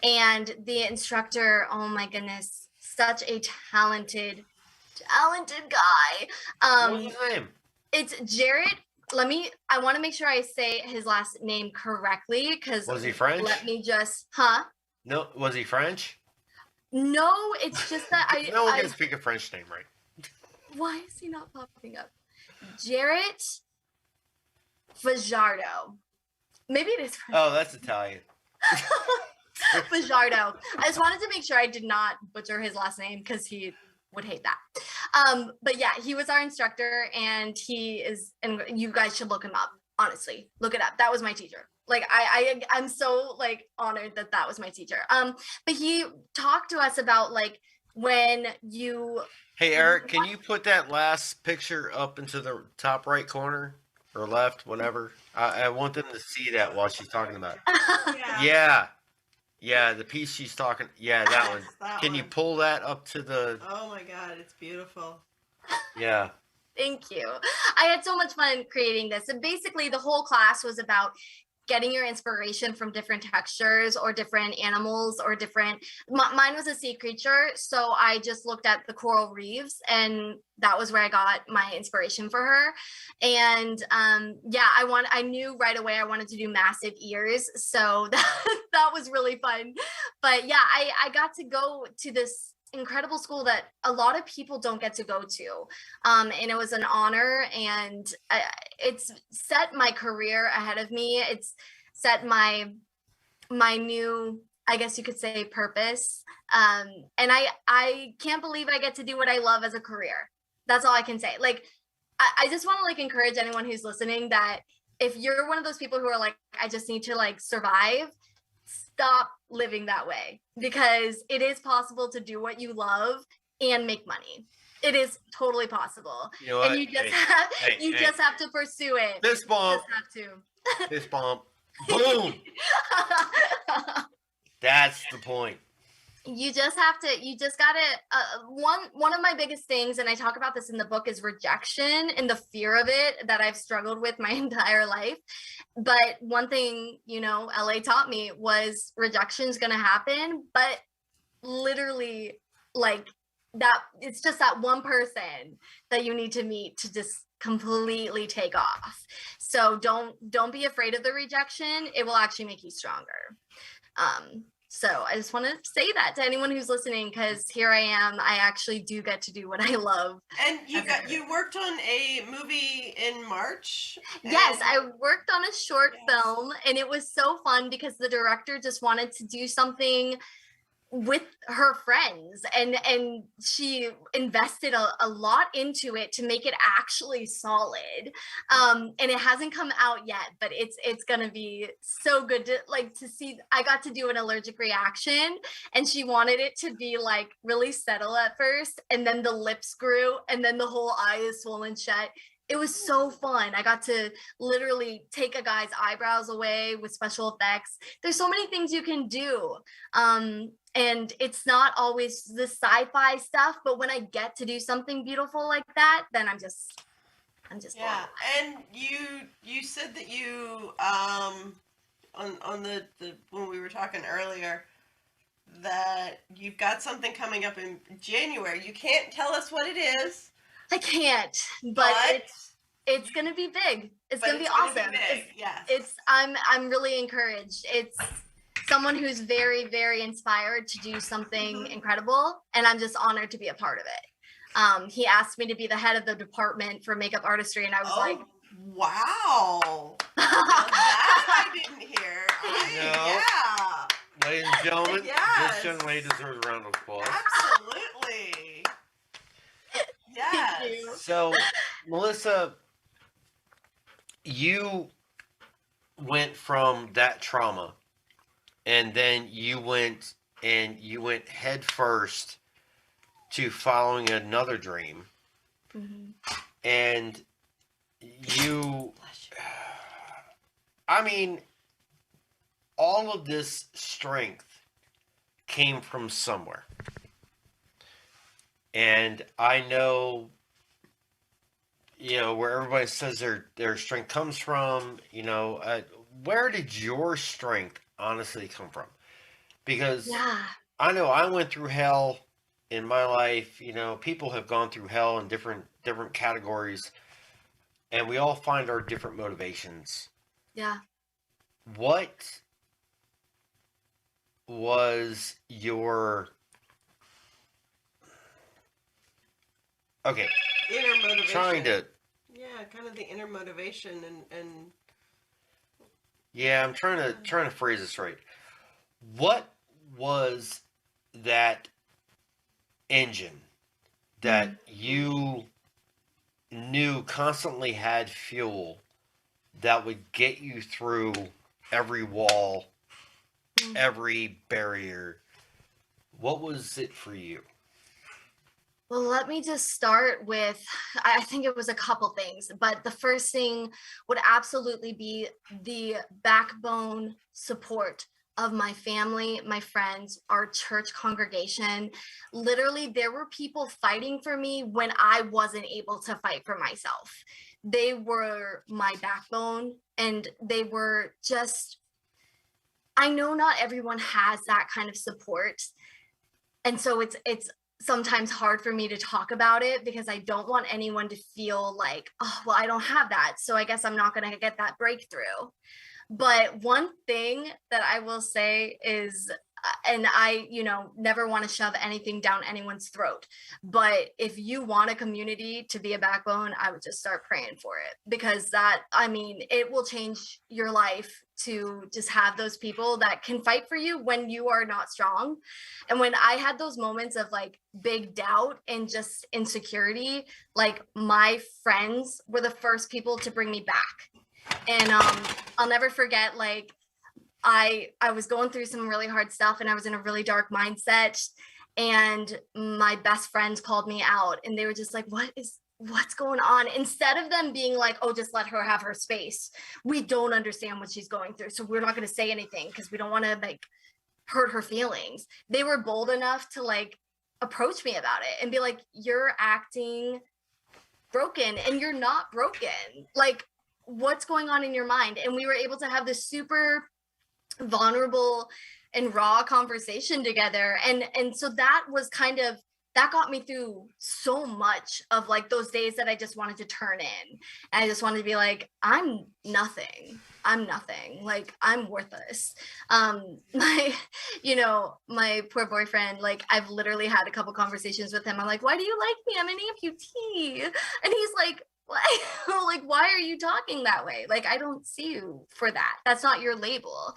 And the instructor, oh my goodness, such a talented guy. What's his name? It's Jared. I want to make sure I say his last name correctly, because Was he French? let me just, No, was he French? No, it's just that No one can speak a French name, right? Why is he not popping up? Jarrett Fajardo. Maybe it is French. Oh, that's Italian. Fajardo. I just wanted to make sure I did not butcher his last name because he would hate that. But yeah, he was our instructor, and and you guys should look him up. Honestly, look it up. That was my teacher. Like I'm so like honored that was my teacher. But he talked to us about like when you. Hey Eric, can you put that last picture up into the top right corner or left, whatever? I want them to see that while she's talking about it. Yeah, the piece she's talking. Yeah, that one. Can you pull that up to the? Oh my God, it's beautiful. Yeah. Thank you. I had so much fun creating this. And basically the whole class was about getting your inspiration from different textures or different animals or mine was a sea creature. So I just looked at the coral reefs, and that was where I got my inspiration for her. And I knew right away I wanted to do massive ears. So that was really fun. But yeah, I got to go to this incredible school that a lot of people don't get to go to, and it was an honor, and it's set my career ahead of me. It's set my new, I guess you could say, purpose, and I can't believe I get to do what I love as a career. That's all I can say. Like I just want to like encourage anyone who's listening that if you're one of those people who are like, I just need to like survive, stop living that way, because it is possible to do what you love and make money. It is totally possible. You know what? And you just just have to pursue it. Fist bump. You just have to. Fist bump. Boom. That's the point. You just gotta one of my biggest things, and I talk about this in the book, is rejection and the fear of it that I've struggled with my entire life. But one thing, LA taught me was rejection's gonna happen, but literally like that, it's just that one person that you need to meet to just completely take off. So don't be afraid of the rejection. It will actually make you stronger. So I just want to say that to anyone who's listening, because here I am. I actually do get to do what I love. And you worked on a movie in March? Yes, I worked on a short film, and it was so fun because the director just wanted to do something with her friends, and she invested a lot into it to make it actually solid, and it hasn't come out yet, but it's gonna be so good to see. I got to do an allergic reaction, and she wanted it to be like really subtle at first, and then the lips grew, and then the whole eye is swollen shut. It was so fun. I got to literally take a guy's eyebrows away with special effects. There's so many things you can do. And it's not always the sci-fi stuff, but when I get to do something beautiful like that, then I'm just yeah. And you said that you on the when we were talking earlier, that you've got something coming up in January. You can't tell us what it is. I can't, but it's gonna be big. It's gonna be awesome. I'm really encouraged. It's someone who's very, very inspired to do something incredible, and I'm just honored to be a part of it. He asked me to be the head of the department for makeup artistry, and I was like, wow. Now that I didn't hear. Ladies and gentlemen, Yes. this young lady deserves a round of applause. Absolutely. Yes. Thank you. So, Melissa, you went from that trauma, and then you went head first to following another dream, Mhm. and you, I mean, all of this strength came from somewhere. And I know, where everybody says their strength comes from, where did your strength honestly come from? Because Yeah. I know I went through hell in my life. People have gone through hell in different categories, and we all find our different motivations. Yeah. What was your Inner motivation. trying to Yeah, kind of the inner motivation and yeah, I'm trying to phrase this right. What was that engine that you knew constantly had fuel that would get you through every wall, every barrier? What was it for you? Well, let me just start with, I think it was a couple things, but the first thing would absolutely be the backbone support of my family, my friends, our church congregation. Literally, there were people fighting for me when I wasn't able to fight for myself. They were my backbone, and they were just, I know not everyone has that kind of support. And so it's sometimes hard for me to talk about it because I don't want anyone to feel like, oh, well, I don't have that, so I guess I'm not going to get that breakthrough. But one thing that I will say is, and I, never want to shove anything down anyone's throat, but if you want a community to be a backbone, I would just start praying for it, because it will change your life to just have those people that can fight for you when you are not strong. And when I had those moments of like big doubt and just insecurity, like my friends were the first people to bring me back. And I'll never forget, like, I was going through some really hard stuff, and I was in a really dark mindset, and my best friends called me out, and they were just like, what's going on? Instead of them being like, oh, just let her have her space. We don't understand what she's going through, so we're not going to say anything because we don't want to like hurt her feelings. They were bold enough to like approach me about it and be like, you're acting broken and you're not broken. Like, what's going on in your mind? And we were able to have this super vulnerable and raw conversation together. And so that got me through so much of like those days that I just wanted to turn in. And I just wanted to be like, I'm nothing. Like, I'm worthless. My poor boyfriend, like, I've literally had a couple conversations with him. I'm like, why do you like me? I'm an amputee. And he's like, like, why are you talking that way? Like, I don't see you for that. That's not your label,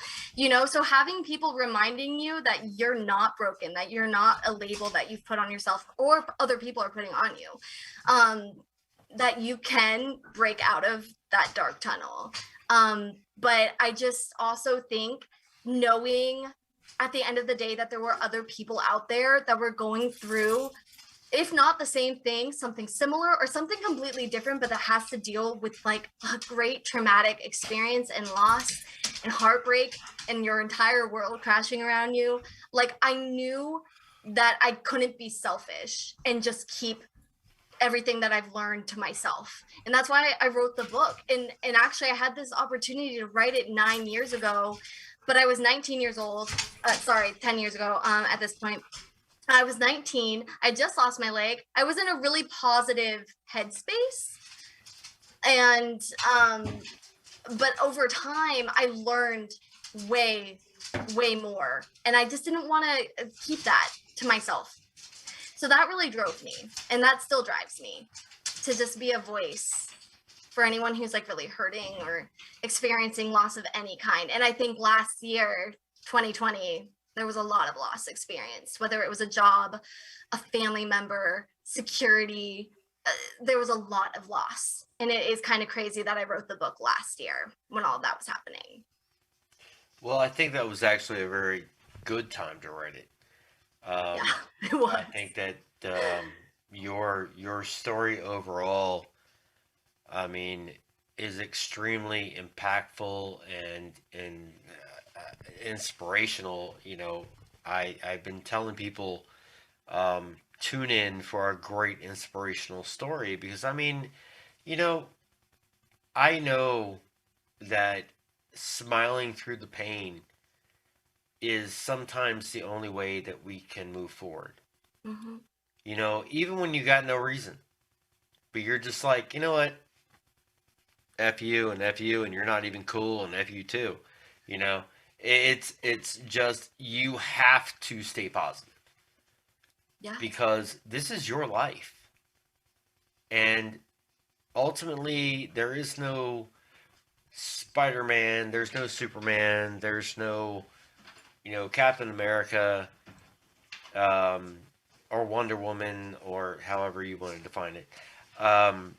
So having people reminding you that you're not broken, that you're not a label that you've put on yourself or other people are putting on you, that you can break out of that dark tunnel. But I just also think knowing at the end of the day that there were other people out there that were going through, if not the same thing, something similar or something completely different, but that has to deal with like a great traumatic experience and loss and heartbreak and your entire world crashing around you. Like, I knew that I couldn't be selfish and just keep everything that I've learned to myself. And that's why I wrote the book. And actually I had this opportunity to write it 9 years ago, but I was 19 years old. 10 years ago at this point. I was 19. I just lost my leg. I was in a really positive headspace. And, but over time, I learned way, way more. And I just didn't want to keep that to myself. So that really drove me. And that still drives me to just be a voice for anyone who's like really hurting or experiencing loss of any kind. And I think last year, 2020, there was a lot of loss experienced, whether it was a job, a family member, security. There was a lot of loss. And it is kind of crazy that I wrote the book last year when all of that was happening. Well, I think that was actually a very good time to write it. Yeah, Um, it was. I think that your story overall, I mean, is extremely impactful and inspirational. You know, I've been telling people, tune in for a great inspirational story because I mean, you know, I know that smiling through the pain is sometimes the only way that we can move forward. Hmm. You know, even when you got no reason, but you're just like, you know what, F you, and you're not even cool, and F you too. You know, it's just you have to stay positive Yeah. because this is your life, and ultimately there is no Spider-Man, there's no Superman, there's no, you know, Captain America, um, or Wonder Woman, or however you want to define it, um,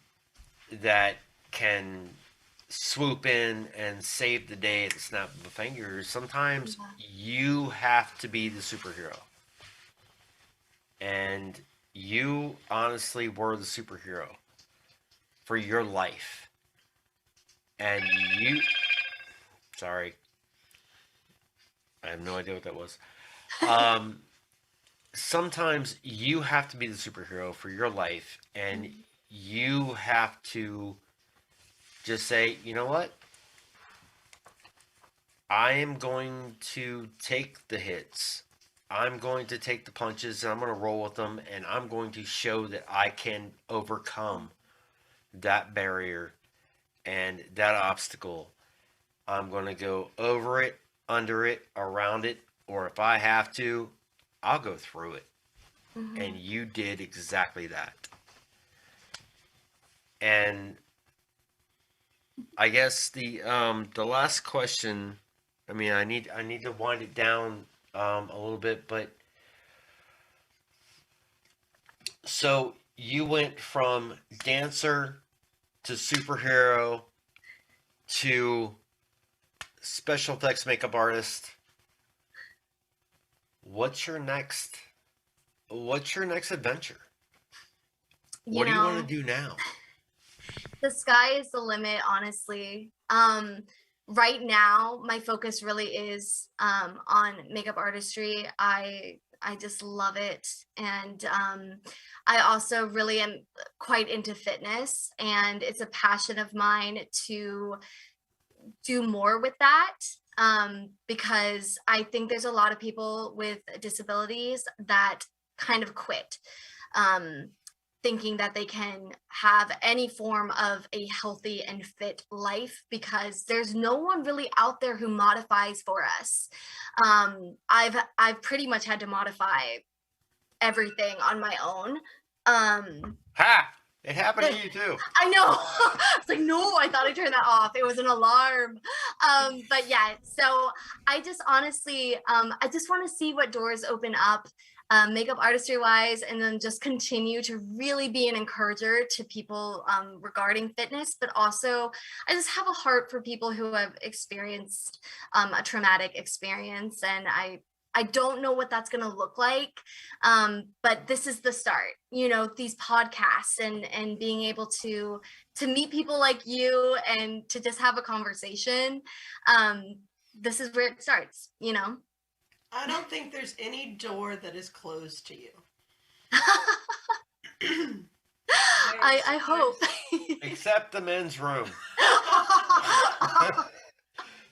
that can swoop in and save the day at the snap of a finger. Sometimes Yeah. you have to be the superhero. And you honestly were the superhero for your life. And you, sorry, I have no idea what that was. Um, Sometimes you have to be the superhero for your life, and you have to just say, you know what? I am going to take the hits. I'm going to take the punches and I'm going to roll with them, and I'm going to show that I can overcome that barrier and that obstacle. I'm going to go over it, under it, around it, or if I have to, I'll go through it. And Hmm. you did exactly that. And I guess the last question, I mean, I need to wind it down a little bit, but so you went from dancer to superhero to special effects makeup artist. What's your next what's your next adventure? You What do you want to know, do now? the sky is the limit, honestly. Right now, my focus really is on makeup artistry. I just love it, and I also really am quite into fitness, and it's a passion of mine to do more with that. Because I think there's a lot of people with disabilities that kind of quit. Um, Thinking that they can have any form of a healthy and fit life because there's no one really out there who modifies for us. I've pretty much had to modify everything on my own. Um, Ha! It happened to you too. I know. It's like, no, I thought I turned that off. It was an alarm. But yeah, so I just honestly, I just want to see what doors open up, makeup artistry wise, and then just continue to really be an encourager to people regarding fitness. But also, I just have a heart for people who have experienced a traumatic experience, and I don't know what that's going to look like, but this is the start. You know, these podcasts and being able to meet people like you and to just have a conversation. Um, this is where it starts. You know. I don't think there's any door that is closed to you. I hope. Except the men's room.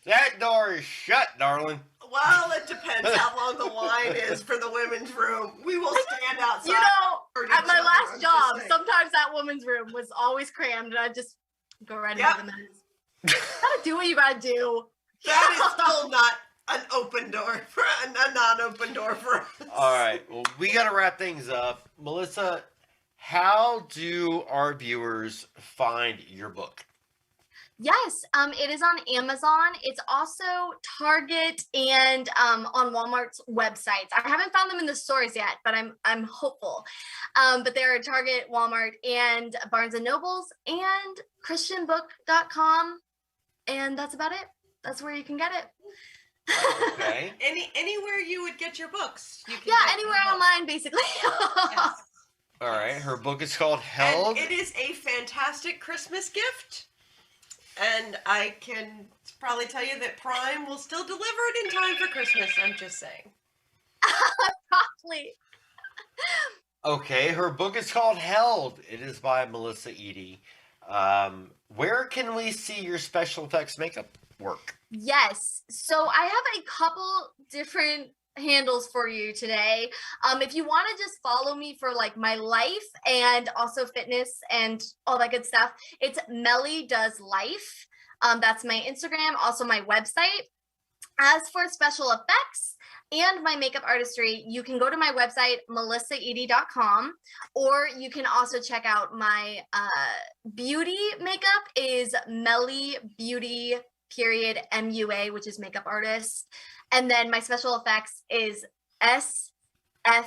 That door is shut, darling. Well, it depends how long the line is for the women's room. We will stand outside. You know, or each at my other, last I'm just job, saying. sometimes that woman's room was always crammed, and I'd just go right Yep. into the men's. Gotta do what you gotta do. That is still not an open door for a non-open door for us. All right. Well, we got to wrap things up. Melissa, how do our viewers find your book? Yes, it is on Amazon. It's also Target and on Walmart's websites. I haven't found them in the stores yet, but I'm hopeful. But they're at Target, Walmart, and Barnes and Nobles and ChristianBook.com, and that's about it. That's where you can get it. Okay. Anywhere you would get your books. You can Yeah, get anywhere your book. online, basically. Yes. All right. Her book is called And Held. it is a fantastic Christmas gift. And I can probably tell you that Prime will still deliver it in time for Christmas. I'm just saying. Probably. Okay. Her book is called Held. It is by Melissa Edie. Where can we see your special effects makeup work? Yes. So I have a couple different handles for you today. If you want to just follow me for like my life and also fitness and all that good stuff, it's Melly Does Life. That's my Instagram, also my website. As for special effects and my makeup artistry, you can go to my website, melissaedie.com, or you can also check out my beauty makeup is Melly Beauty MUA, which is makeup artist. And then my special effects is SF.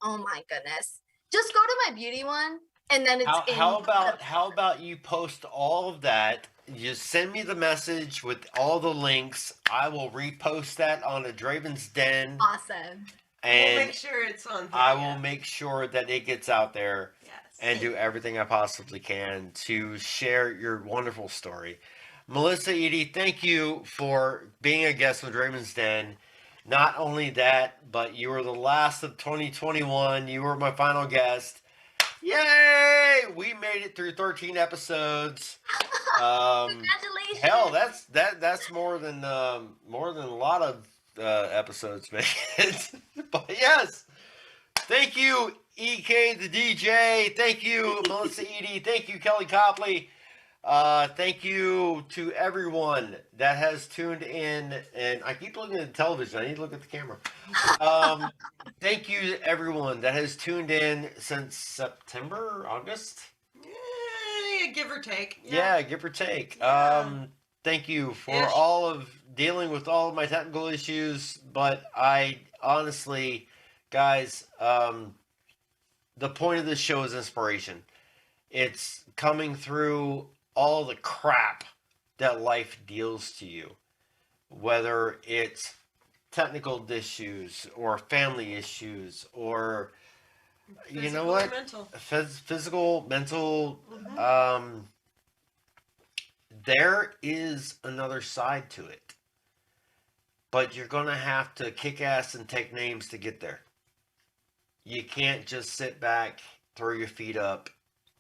Oh my goodness. Just go to my beauty one and then it's How about you post all of that? Just send me the message with all the links. I will repost that on a Draven's Den. Awesome. And We'll make sure it's on. I will make sure that it gets out there. Yes. And do everything I possibly can to share your wonderful story. Melissa Edie, thank you for being a guest with Draven's Den. Not only that, but you were the last of 2021. You were my final guest. Yay! We made it through 13 episodes. Congratulations. Hell, that's more than a lot of episodes make it. But yes, thank you, EK the DJ. Thank you, Melissa Edie. Thank you, Kelly Copley. Thank you to everyone that has tuned in, and I keep looking at the television. I need to look at the camera. Thank you to everyone that has tuned in since September, August. Yeah, give or take. Yeah, give or take. Yeah. Thank you for Ish. all of dealing with all of my technical issues, but I honestly, guys, the point of this show is inspiration. It's coming through all the crap that life deals to you, whether it's technical issues or family issues or you know what, Mental. physical, mental. Mm-hmm. There is another side to it, but you're gonna have to kick ass and take names to get there. You can't just sit back, throw your feet up,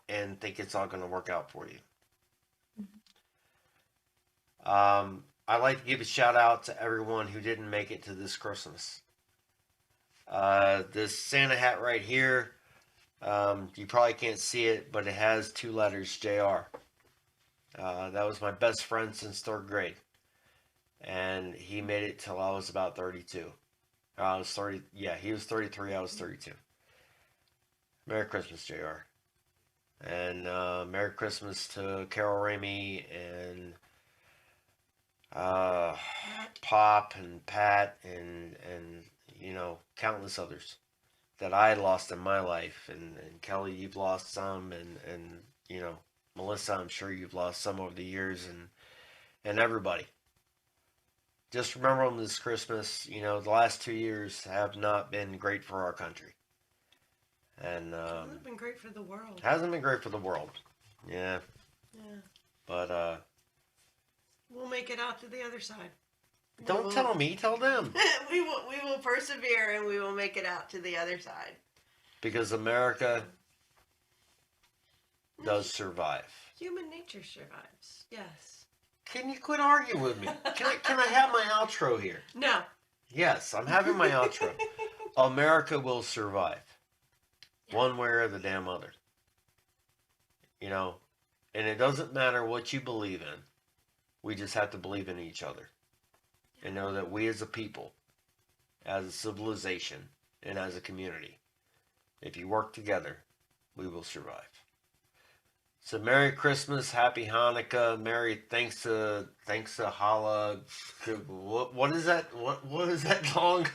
and think it's all gonna work out for you. I'd like to give a shout out to everyone who didn't make it to this Christmas. This Santa hat right here, you probably can't see it, but it has 2 letters, JR. That was my best friend since 3rd grade. And he made it till I was about 32. I was 30, yeah, he was 33, I was 32. Merry Christmas, JR. And Merry Christmas to Carol Ramey and Pop and Pat and you know, countless others that I lost in my life. And Kelly, you've lost some, and you know, Melissa, I'm sure you've lost some over the years, and everybody. Just remember them this Christmas. You know, the last 2 years have not been great for our country. And Hasn't been great for the world. hasn't been great for the world. Yeah. Yeah. But We'll make it out to the other side. don't tell me, tell them. we will persevere and we will make it out to the other side. Because America does survive. Human nature survives. Yes. Can you quit arguing with me? Can I have my outro here? No. Yes, I'm having my outro. America will survive. One way or the damn other. You know, and it doesn't matter what you believe in. We just have to believe in each other. And know that we as a people, as a civilization, and as a community, if you work together, we will survive. So Merry Christmas, Happy Hanukkah, Merry thanks to Hala. What is that? What is that song?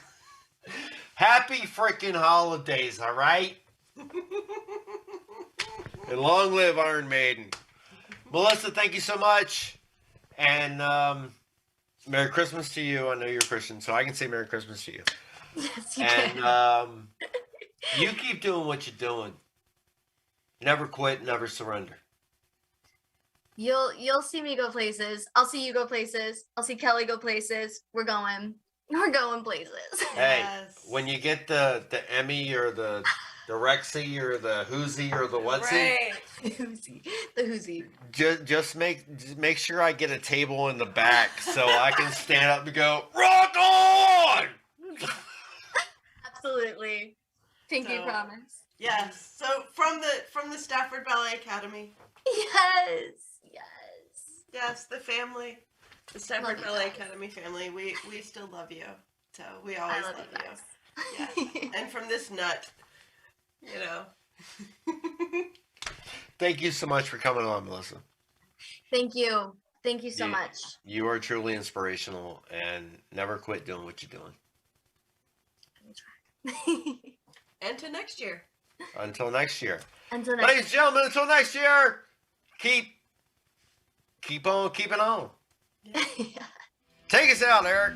Happy freaking holidays, all right? And long live Iron Maiden. Melissa, thank you so much. And Merry Christmas to you. I know you're Christian, so I can say Merry Christmas to you. Yes, you And can. you keep doing what you're doing. Never quit, never surrender. You'll see me go places. I'll see you go places. I'll see Kelly go places. We're going places. Hey, Yes. when you get the Emmy or the Rexy or the Whoozy or the Whatsy, Right. The Hoosie. just make sure I get a table in the back so I can stand up and go, rock on! Absolutely. Pinky So- promise. Yes. So from the Stafford Ballet Academy. Yes. Yes, the family, the Stafford Love you Ballet guys. Academy family. We still love you. So we I always love love you you. guys. And from this nut, you know. Thank you so much for coming on, Melissa. Thank you. Thank you so You- much. You are truly inspirational, and never quit doing what you're doing. And to next year. Until next year. Until next Ladies and gentlemen, until next year, keep on keeping on. Take us out, Eric.